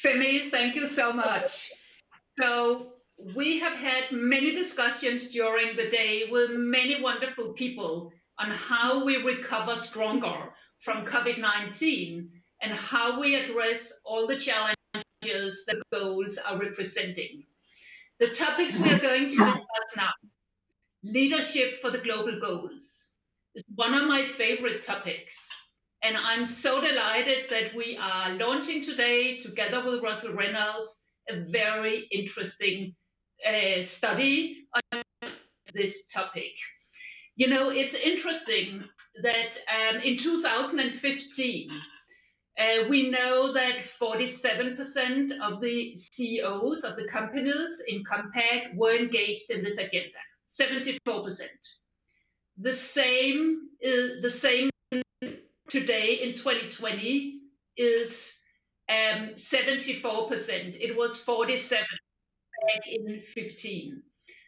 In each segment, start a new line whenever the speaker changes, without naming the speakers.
Femi, thank you so much. So we have had many discussions during the day with many wonderful people on how we recover stronger from COVID-19 and how we address all the challenges that goals are representing. The topics we are going to discuss now, leadership for the global goals, is one of my favorite topics. And I'm so delighted that we are launching today, together with Russell Reynolds, a very interesting study on this topic. You know, it's interesting that in 2015, we know that 47% of the CEOs of the companies in Compaq were engaged in this agenda. 74%. The same today in 2020 is 74%. It was 47 back in 15.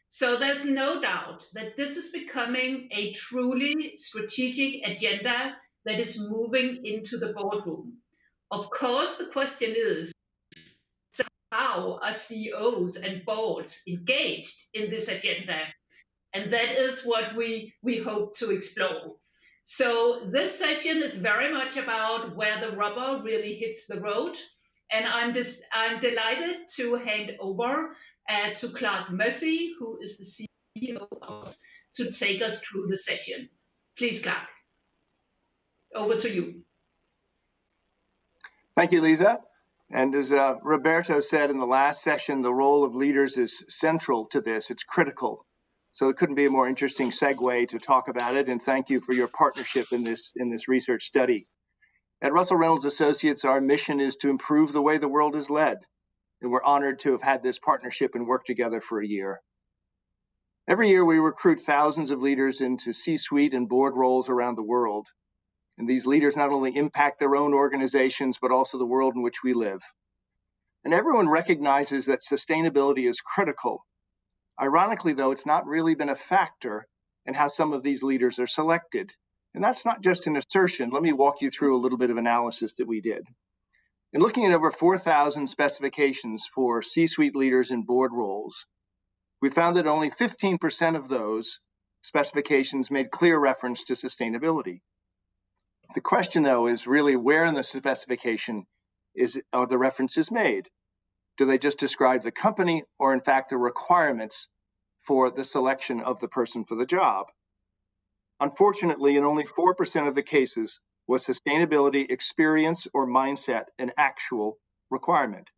So there's no doubt that this is becoming a truly strategic agenda that is moving into the boardroom. Of course, the question is, how are CEOs and boards engaged in this agenda? And that is what we hope to explore. So this session is very much about where the rubber really hits the road. And I'm delighted to hand over to Clark Murphy, who is the CEO of us, to take us through the session. Please, Clark, over to you.
Thank you, Lisa. And as Roberto said in the last session, the role of leaders is central to this. It's critical. So it couldn't be a more interesting segue to talk about it. And thank you for your partnership in this research study. At Russell Reynolds Associates, our mission is to improve the way the world is led. And we're honored to have had this partnership and work together for a year. Every year, we recruit thousands of leaders into C-suite and board roles around the world. And these leaders not only impact their own organizations, but also the world in which we live. And everyone recognizes that sustainability is critical. Ironically, though, it's not really been a factor in how some of these leaders are selected. And that's not just an assertion. Let me walk you through a little bit of analysis that we did. In looking at over 4,000 specifications for C-suite leaders in board roles, we found that only 15% of those specifications made clear reference to sustainability. The question, though, is really where in the specification are the references made? Do they just describe the company or, in fact, the requirements for the selection of the person for the job? Unfortunately, in only 4% of the cases was sustainability experience or mindset an actual requirement.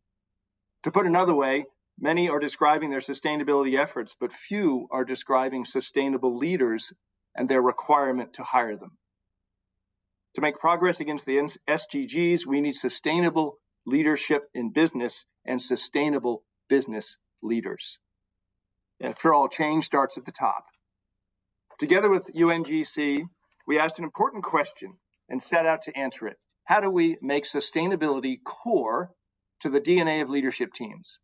To put another way, many are describing their sustainability efforts, but few are describing sustainable leaders and their requirement to hire them. To make progress against the SDGs, we need sustainable leadership in business and sustainable business leaders. And after all, change starts at the top. Together with UNGC, we asked an important question and set out to answer it. How do we make sustainability core to the DNA of leadership teams?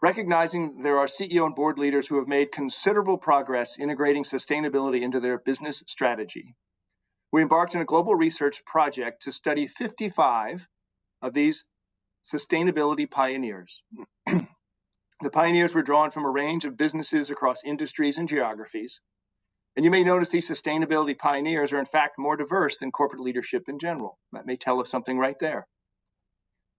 Recognizing there are CEO and board leaders who have made considerable progress integrating sustainability into their business strategy, we embarked on a global research project to study 55 of these sustainability pioneers. The pioneers were drawn from a range of businesses across industries and geographies. And you may notice these sustainability pioneers are in fact more diverse than corporate leadership in general. That may tell us something right there.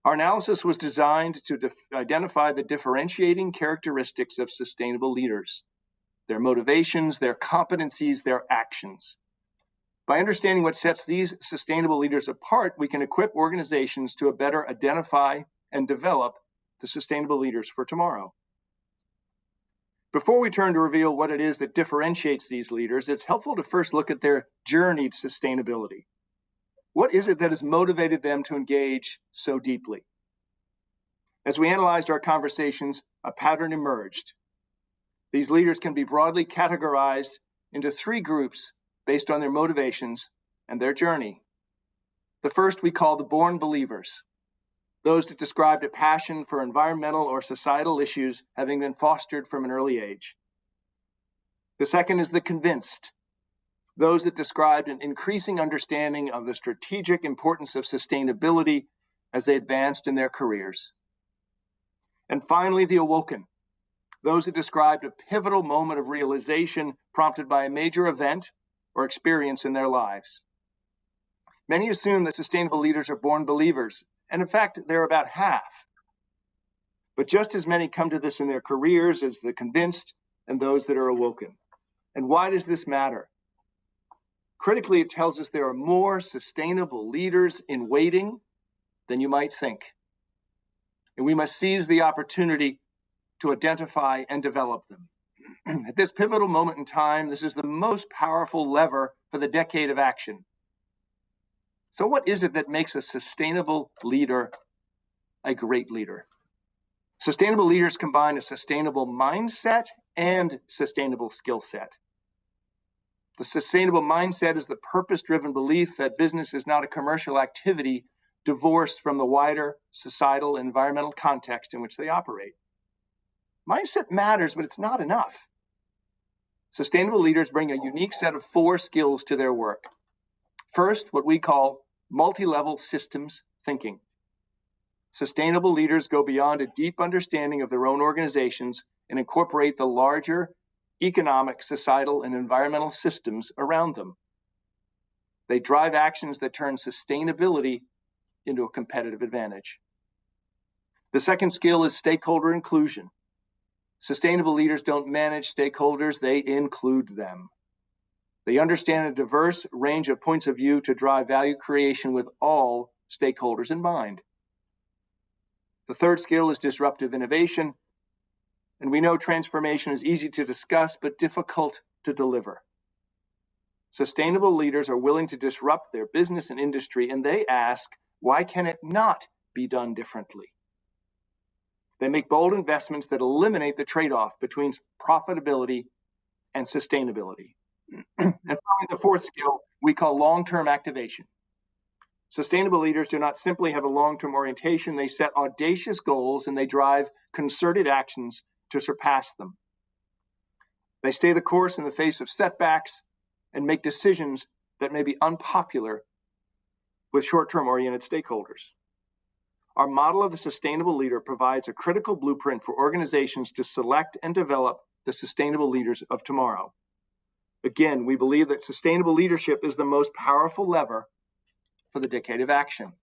Our analysis was designed to identify the differentiating characteristics of sustainable leaders, their motivations, their competencies, their actions. By understanding what sets these sustainable leaders apart, we can equip organizations to better identify and develop the sustainable leaders for tomorrow. Before we turn to reveal what it is that differentiates these leaders, it's helpful to first look at their journey to sustainability. What is it that has motivated them to engage so deeply? As we analyzed our conversations, a pattern emerged. These leaders can be broadly categorized into three groups based on their motivations and their journey. The first we call the born believers, those that described a passion for environmental or societal issues having been fostered from an early age. The second is the convinced, those that described an increasing understanding of the strategic importance of sustainability as they advanced in their careers. And finally, the awoken, those that described a pivotal moment of realization prompted by a major event or experience in their lives. Many assume that sustainable leaders are born believers, and in fact, they're about half. But just as many come to this in their careers as the convinced and those that are awoken. And why does this matter? Critically, it tells us there are more sustainable leaders in waiting than you might think. And we must seize the opportunity to identify and develop them. At this pivotal moment in time, this is the most powerful lever for the decade of action. So what is it that makes a sustainable leader a great leader? Sustainable leaders combine a sustainable mindset and sustainable skill set. The sustainable mindset is the purpose-driven belief that business is not a commercial activity divorced from the wider societal and environmental context in which they operate. Mindset matters, but it's not enough. Sustainable leaders bring a unique set of 4 skills to their work. First, what we call multi-level systems thinking. Sustainable leaders go beyond a deep understanding of their own organizations and incorporate the larger economic, societal, and environmental systems around them. They drive actions that turn sustainability into a competitive advantage. The second skill is stakeholder inclusion. Sustainable leaders don't manage stakeholders, they include them. They understand a diverse range of points of view to drive value creation with all stakeholders in mind. The third skill is disruptive innovation. And we know transformation is easy to discuss, but difficult to deliver. Sustainable leaders are willing to disrupt their business and industry, and they ask, why can it not be done differently? They make bold investments that eliminate the trade-off between profitability and sustainability. And finally, the fourth skill we call long-term activation. Sustainable leaders do not simply have a long-term orientation, they set audacious goals and they drive concerted actions to surpass them. They stay the course in the face of setbacks and make decisions that may be unpopular with short-term oriented stakeholders. Our model of the sustainable leader provides a critical blueprint for organizations to select and develop the sustainable leaders of tomorrow. Again, we believe that sustainable leadership is the most powerful lever for the decade of action.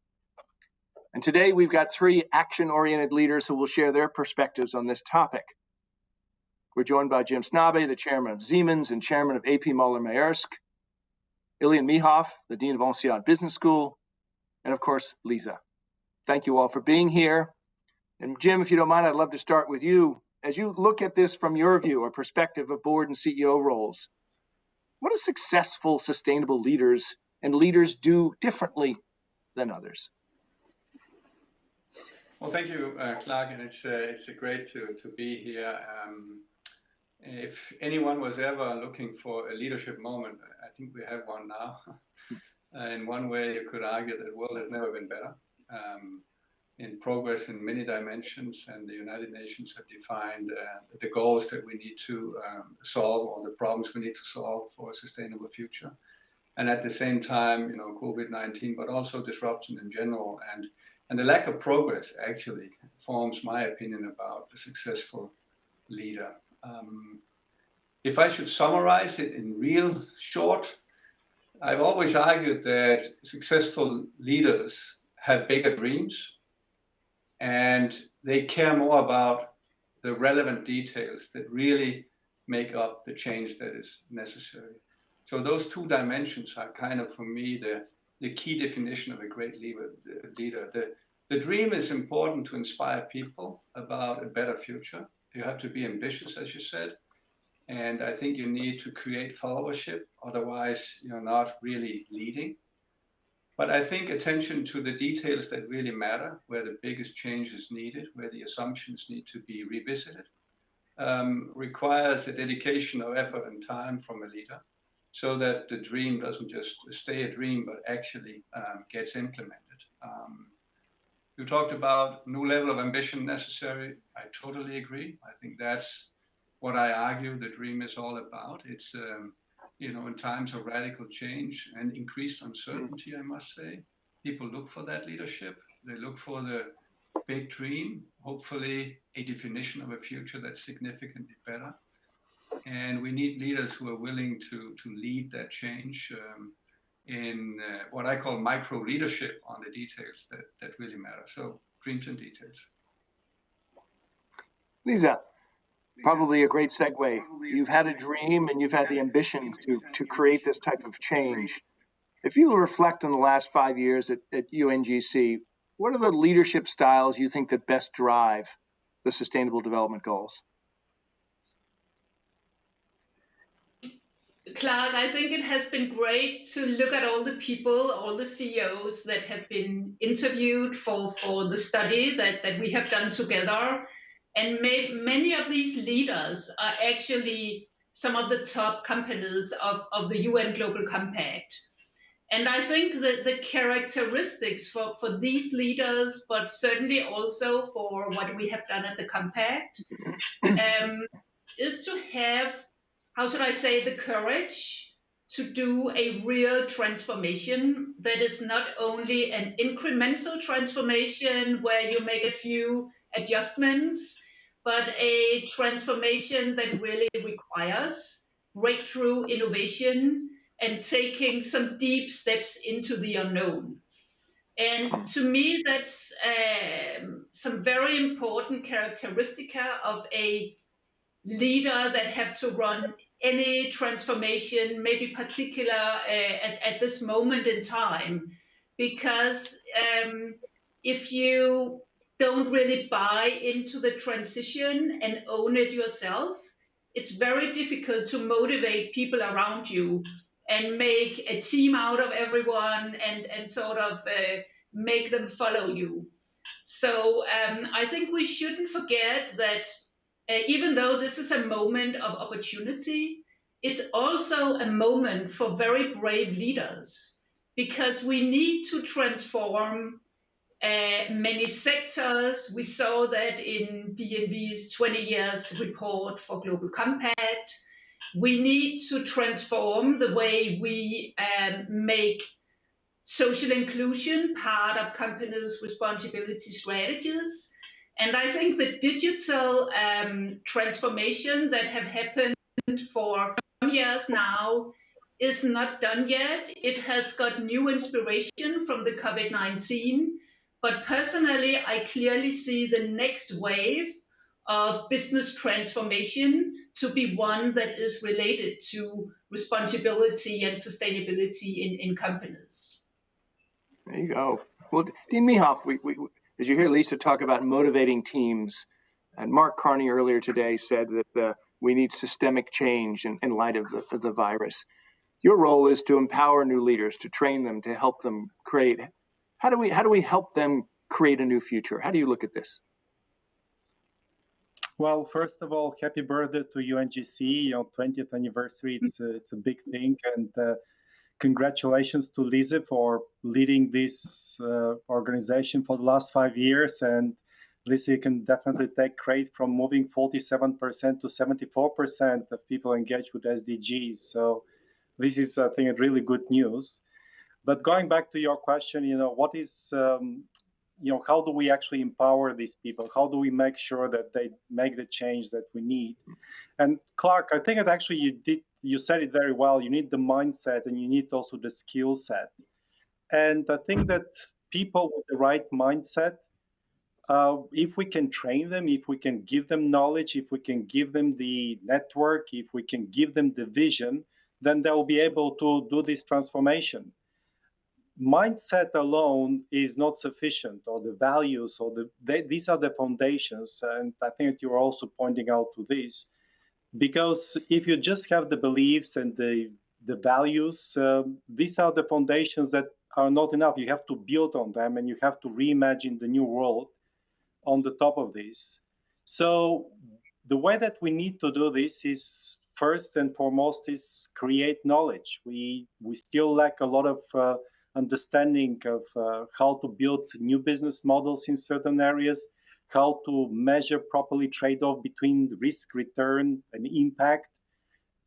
And today we've got 3 action-oriented leaders who will share their perspectives on this topic. We're joined by Jim Snabe, the chairman of Siemens and chairman of AP Moller-Maersk, Ilian Mihoff, the dean of INSEAD Business School, and of course, Lisa. Thank you all for being here. And Jim, if you don't mind, I'd love to start with you. As you look at this from your view or perspective of board and CEO roles, what do successful, sustainable leaders and leaders do differently than others?
Well, thank you, Clark, and it's great to be here. If anyone was ever looking for a leadership moment, I think we have one now. In one way, you could argue that the world has never been better in progress in many dimensions, and the United Nations have defined the goals that we need to solve, or the problems we need to solve for a sustainable future. And at the same time, COVID-19, but also disruption in general, and the lack of progress actually forms my opinion about a successful leader. If I should summarize it in real short, I've always argued that successful leaders have bigger dreams and they care more about the relevant details that really make up the change that is necessary. So those 2 dimensions are kind of, for me, the key definition of a great leader. The dream is important to inspire people about a better future. You have to be ambitious, as you said. And I think you need to create followership. Otherwise, you're not really leading. But I think attention to the details that really matter, where the biggest change is needed, where the assumptions need to be revisited, requires a dedication of effort and time from a leader, so that the dream doesn't just stay a dream, but actually gets implemented. You talked about new level of ambition necessary. I totally agree. I think that's what I argue the dream is all about. It's, in times of radical change and increased uncertainty, I must say, people look for that leadership. They look for the big dream, hopefully a definition of a future that's significantly better. And we need leaders who are willing to lead that change in what I call micro leadership on the details that really matter. So dreams and details.
Lisa, probably a great segue. You've had a dream and you've had the ambition to create this type of change. If you reflect on the last 5 years at UNGC, what are the leadership styles you think that best drive the Sustainable Development Goals?
Clark, I think it has been great to look at all the people, all the CEOs that have been interviewed for the study that we have done together. And many of these leaders are actually some of the top companies of the UN Global Compact. And I think that the characteristics for these leaders, but certainly also for what we have done at the Compact, is to have, how should I say, the courage to do a real transformation that is not only an incremental transformation where you make a few adjustments, but a transformation that really requires breakthrough innovation and taking some deep steps into the unknown. And to me, that's some very important characteristica of a leader that have to run any transformation, maybe particular at this moment in time, because if you don't really buy into the transition and own it yourself, it's very difficult to motivate people around you and make a team out of everyone and sort of make them follow you. So I think we shouldn't forget that even though this is a moment of opportunity, it's also a moment for very brave leaders because we need to transform many sectors. We saw that in DNV's 20 years report for Global Compact. We need to transform the way we make social inclusion part of companies' responsibility strategies. And I think the digital transformation that have happened for some years now is not done yet. It has got new inspiration from the COVID-19. But personally, I clearly see the next wave of business transformation to be one that is related to responsibility and sustainability in companies.
There you go. Well, Dean Mehoff, as you hear Lisa talk about motivating teams, and Mark Carney earlier today said that we need systemic change in light of the virus. Your role is to empower new leaders, to train them, to help them create. How do we help them create a new future? How do you look at this?
Well, first of all, happy birthday to UNGC. 20th anniversary. It's a big thing, and congratulations to Lisa for leading this organization for the last 5 years. And Lisa, you can definitely take credit from moving 47% to 74% of people engaged with SDGs. So this is, I think, really good news. But going back to your question, what is, how do we actually empower these people? How do we make sure that they make the change that we need? And Clark, I think that actually you said it very well. You need the mindset and you need also the skill set. And I think that people with the right mindset, if we can train them, if we can give them knowledge, if we can give them the network, if we can give them the vision, then they'll be able to do this transformation. Mindset alone is not sufficient, or the values, or these are the foundations. And I think that you're also pointing out to this, because if you just have the beliefs and the values, these are the foundations that are not enough. You have to build on them, and you have to reimagine the new world on the top of this. So the way that we need to do this is, first and foremost, is create knowledge. We still lack a lot of understanding of how to build new business models in certain areas, how to measure properly trade-off between risk, return, and impact.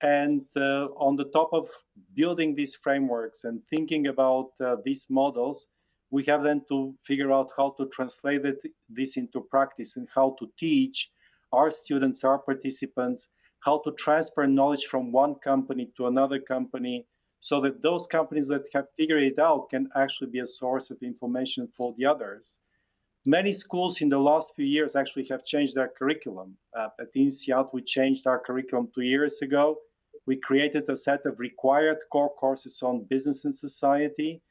And on the top of building these frameworks and thinking about these models, We have then to figure out how to translate this into practice and how to teach our students, our participants, how to transfer knowledge from one company to another company, so that those companies that have figured it out can actually be a source of information for the others. Many schools in the last few years actually have changed their curriculum. At INSEAD, we changed our curriculum 2 years ago. We created a set of required core courses on business and society,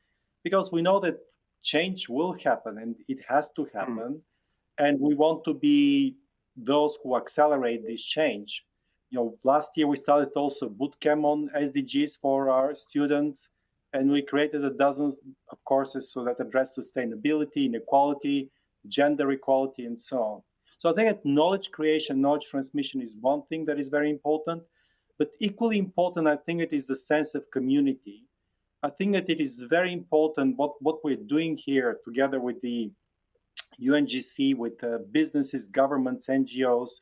because we know that change will happen and it has to happen. And we want to be those who accelerate this change. Last year we started also boot camp on SDGs for our students, and we created a dozen of courses so that address sustainability, inequality, gender equality, and so on. So I think that knowledge creation, knowledge transmission is one thing that is very important, but equally important, I think it is the sense of community. I think that it is very important what we're doing here together with the UNGC, with businesses, governments, NGOs,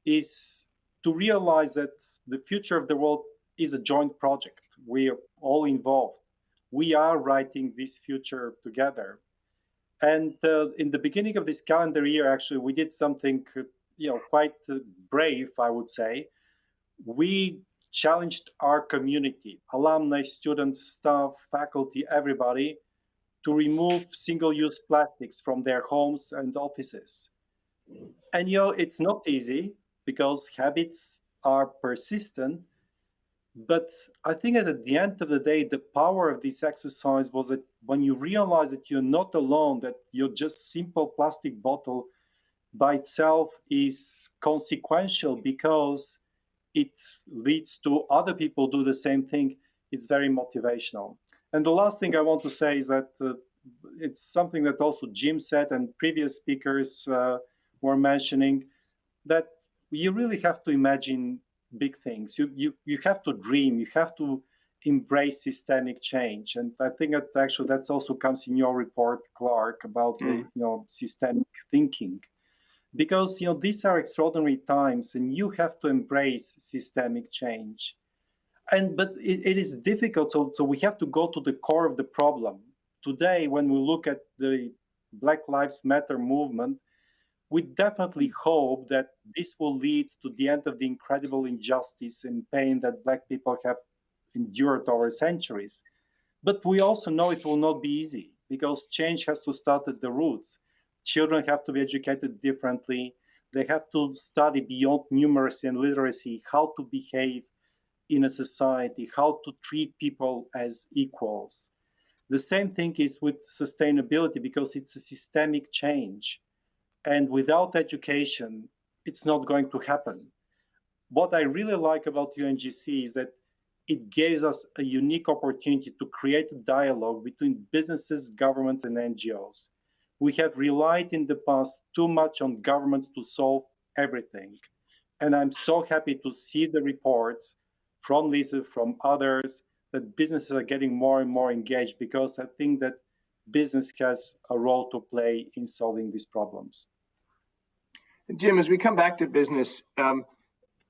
is to realize that the future of the world is a joint project. We are all involved. We are writing this future together. And in the beginning of this calendar year, actually, we did something, quite brave, I would say. We challenged our community, alumni, students, staff, faculty, everybody, to remove single-use plastics from their homes and offices. And it's not easy because habits are persistent. But I think that at the end of the day, the power of this exercise was that when you realize that you're not alone, that your just simple plastic bottle by itself is consequential because it leads to other people do the same thing, it's very motivational. And the last thing I want to say is that it's something that also Jim said and previous speakers were mentioning, that you really have to imagine big things. You have to dream. You have to embrace systemic change. And I think that actually that's also comes in your report, Clark, about systemic thinking. Because these are extraordinary times, and you have to embrace systemic change. But it is difficult. So we have to go to the core of the problem. Today, when we look at the Black Lives Matter movement, we definitely hope that this will lead to the end of the incredible injustice and pain that Black people have endured over centuries. But we also know it will not be easy, because change has to start at the roots. Children have to be educated differently. They have to study beyond numeracy and literacy, how to behave in a society, how to treat people as equals. The same thing is with sustainability, because it's a systemic change. And without education, it's not going to happen. What I really like about UNGC is that it gives us a unique opportunity to create a dialogue between businesses, governments, and NGOs. We have relied in the past too much on governments to solve everything. And I'm so happy to see the reports from Lisa, from others, that businesses are getting more and more engaged, because I think that business has a role to play in solving these problems.
Jim, as we come back to business,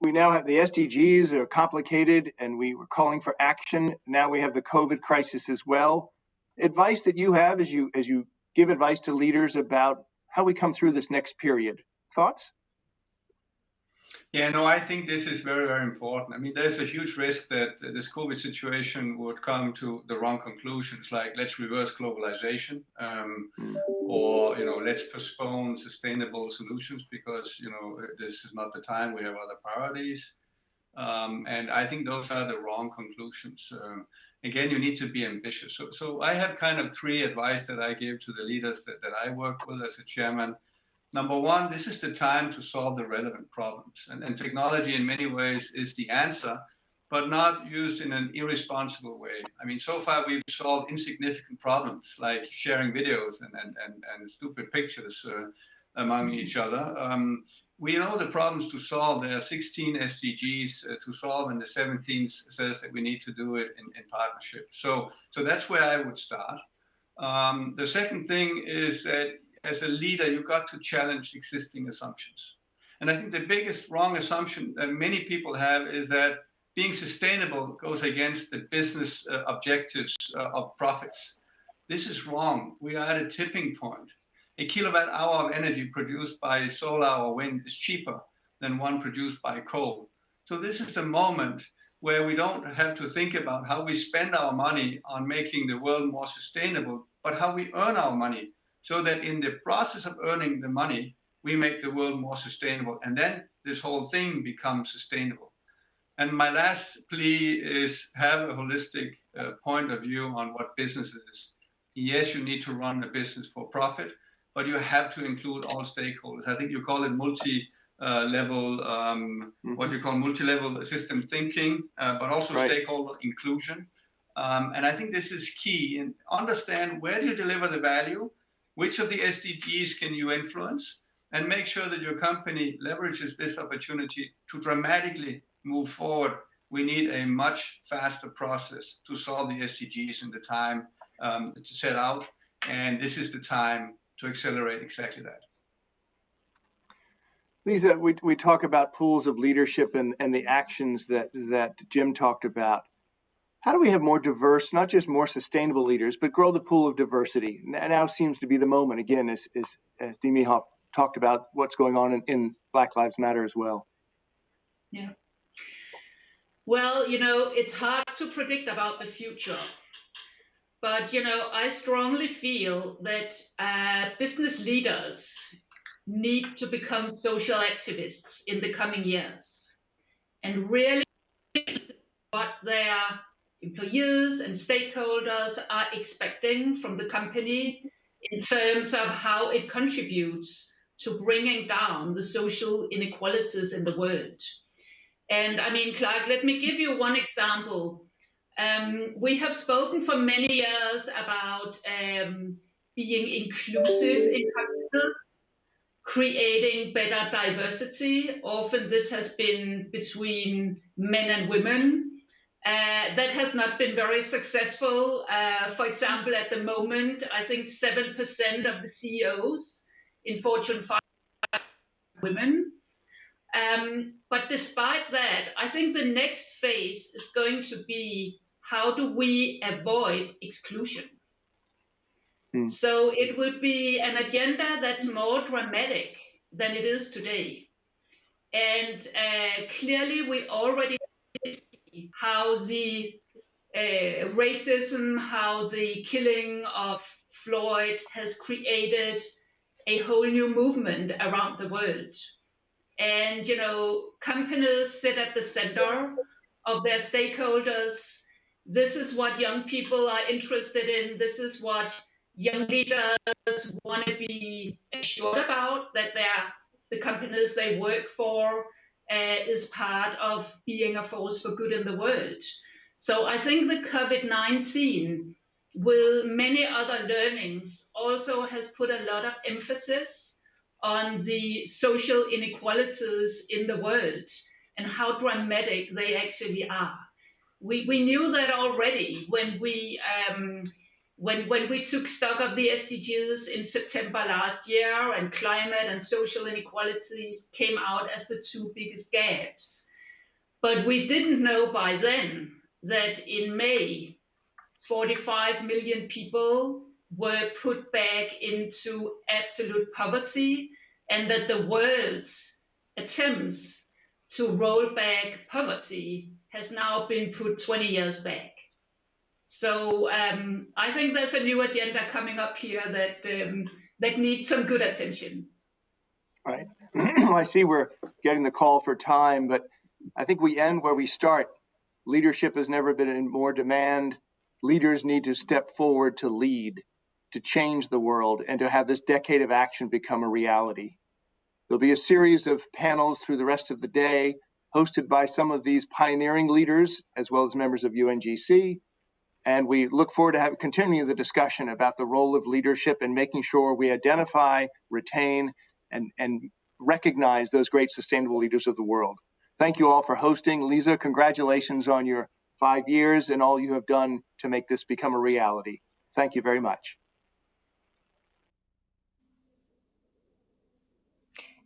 we now have the SDGs are complicated, and we were calling for action. Now we have the COVID crisis as well. Advice that you have as you give advice to leaders about how we come through this next period. Thoughts?
Yeah, no, I think this is very, very important. I mean, there's a huge risk that this COVID situation would come to the wrong conclusions, like let's reverse globalization, or let's postpone sustainable solutions because this is not the time. We have other priorities, and I think those are the wrong conclusions. Again, you need to be ambitious. So I have kind of three advice that I give to the leaders that I work with as a chairman. Number one, this is the time to solve the relevant problems. And technology in many ways is the answer, but not used in an irresponsible way. I mean, so far we've solved insignificant problems like sharing videos and stupid pictures among each other. We know the problems to solve. There are 16 SDGs to solve, and the 17th says that we need to do it in partnership. So that's where I would start. The second thing is that as a leader, you've got to challenge existing assumptions. And I think the biggest wrong assumption that many people have is that being sustainable goes against the business objectives of profits. this is wrong. We are at a tipping point. A kilowatt hour of energy produced by solar or wind is cheaper than one produced by coal. So this is the moment where we don't have to think about how we spend our money on making the world more sustainable, but how we earn our money, so that in the process of earning the money, we make the world more sustainable. And then this whole thing becomes sustainable. And my last plea is have a holistic point of view on what business is. Yes, you need to run a business for profit, but you have to include all stakeholders. I think you call it multi-level, what you call multi-level system thinking, but also stakeholder inclusion. And I think this is key. And understand, where do you deliver the value? Which of the SDGs can you influence? And make sure that your company leverages this opportunity to dramatically move forward. We need a much faster process to solve the SDGs in the time to set out. And this is the time to accelerate exactly that.
Lisa, we talk about pools of leadership and the actions that Jim talked about. How do we have more diverse, not just more sustainable leaders, but grow the pool of diversity? Now seems to be the moment, again, as Dimi Hoff talked about what's going on in Black Lives Matter as well.
Yeah. Well, it's hard to predict about the future. But, I strongly feel that business leaders need to become social activists in the coming years and really what their employees and stakeholders are expecting from the company in terms of how it contributes to bringing down the social inequalities in the world. And I mean, Clark, let me give you one example. We have spoken for many years about being inclusive in companies, creating better diversity. Often this has been between men and women. That has not been very successful. For example, at the moment, I think 7% of the CEOs in Fortune 5 are women. But despite that, I think the next phase is going to be, how do we avoid exclusion? So it will be an agenda that's more dramatic than it is today. And clearly we already see how the racism, how the killing of Floyd has created a whole new movement around the world. And, companies sit at the center of their stakeholders. This is what young people are interested in. This is what young leaders want to be assured about, that the companies they work for is part of being a force for good in the world. So I think the COVID-19, with many other learnings, also has put a lot of emphasis on the social inequalities in the world and how dramatic they actually are. We knew that already when we took stock of the SDGs in September last year, and climate and social inequalities came out as the two biggest gaps. But we didn't know by then that in May, 45 million people were put back into absolute poverty, and that the world's attempts to roll back poverty has now been put 20 years back. So I think there's a new agenda coming up here that needs some good attention.
Right. I see we're getting the call for time, but I think we end where we start. Leadership has never been in more demand. Leaders need to step forward to lead, to change the world, and to have this decade of action become a reality. There'll be a series of panels through the rest of the day, hosted by some of these pioneering leaders, as well as members of UNGC. And we look forward to continuing the discussion about the role of leadership and making sure we identify, retain, and recognize those great sustainable leaders of the world. Thank you all for hosting. Lisa, congratulations on your 5 years and all you have done to make this become a reality. Thank you very much.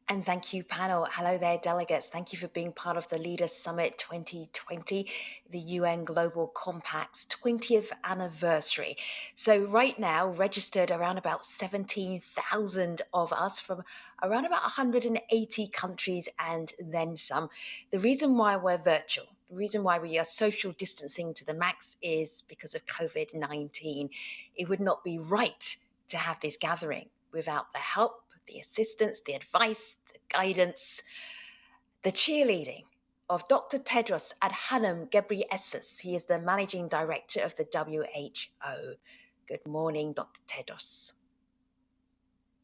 And thank you, panel. Hello there, delegates. Thank you for being part of the Leaders Summit 2020, the UN Global Compact's 20th anniversary. So right now, registered around about 17,000 of us from around about 180 countries and then some. The reason why we're virtual, the reason why we are social distancing to the max is because of COVID-19. It would not be right to have this gathering without the help, the assistance, the advice, the guidance, the cheerleading of Dr. Tedros Adhanom Ghebreyesus. He is the Managing Director of the WHO. Good morning, Dr. Tedros.